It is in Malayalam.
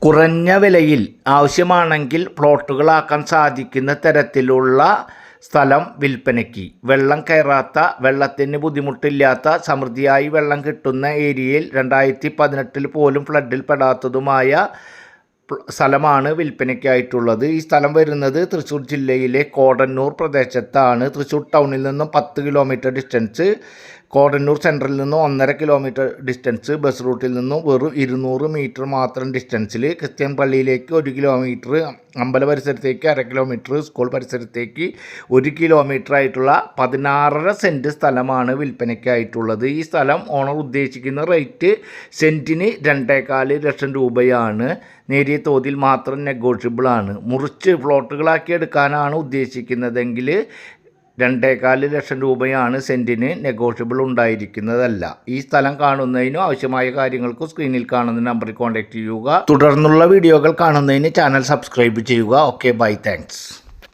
കുറഞ്ഞ വിലയിൽ ആവശ്യമാണെങ്കിൽ പ്ലോട്ടുകളാക്കാൻ സാധിക്കുന്ന തരത്തിലുള്ള സ്ഥലം വിൽപ്പനയ്ക്ക്. വെള്ളം കയറാത്ത, വെള്ളത്തിന് ബുദ്ധിമുട്ടില്ലാത്ത, സമൃദ്ധിയായി വെള്ളം കിട്ടുന്ന ഏരിയയിൽ 2018 പോലും ഫ്ലഡിൽ പെടാത്തതുമായ സ്ഥലമാണ് വിൽപ്പനയ്ക്കായിട്ടുള്ളത്. ഈ സ്ഥലം വരുന്നത് തൃശ്ശൂർ ജില്ലയിലെ കോടന്നൂർ പ്രദേശത്താണ്. തൃശ്ശൂർ ടൗണിൽ നിന്നും 10 കിലോമീറ്റർ ഡിസ്റ്റൻസ്, കോടന്നൂർ സെൻട്രലിൽ നിന്നും 1.5 കിലോമീറ്റർ ഡിസ്റ്റൻസ്, ബസ് റൂട്ടിൽ നിന്നും വെറും 200 മീറ്റർ മാത്രം ഡിസ്റ്റൻസിൽ, ക്രിസ്ത്യൻ പള്ളിയിലേക്ക് 1 കിലോമീറ്റർ, അമ്പല പരിസരത്തേക്ക് 1/2 കിലോമീറ്റർ, സ്കൂൾ പരിസരത്തേക്ക് 1 കിലോമീറ്റർ ആയിട്ടുള്ള 16.5 സെൻറ്റ് സ്ഥലമാണ് വിൽപ്പനയ്ക്കായിട്ടുള്ളത്. ഈ സ്ഥലം ഓണർ ഉദ്ദേശിക്കുന്ന റേറ്റ് സെൻറ്റിന് 2.25 ലക്ഷം രൂപയാണ്. നേരിയ തോതിൽ മാത്രം നെഗോഷ്യബിളാണ്. മുറിച്ച് പ്ലോട്ടുകളാക്കി എടുക്കാനാണ് ഉദ്ദേശിക്കുന്നതെങ്കിൽ 2.25 ലക്ഷം രൂപയാണ് സെൻറ്റിന്. നെഗോഷ്യബിൾ ഉണ്ടായിരിക്കുന്നതല്ല. ഈ സ്ഥലം കാണുന്നതിനും ആവശ്യമായ കാര്യങ്ങൾക്ക് സ്ക്രീനിൽ കാണുന്ന നമ്പറിൽ കോൺടാക്റ്റ് ചെയ്യുക. തുടർന്നുള്ള വീഡിയോകൾ കാണുന്നതിന് ചാനൽ സബ്സ്ക്രൈബ് ചെയ്യുക. Okay, bye, thanks.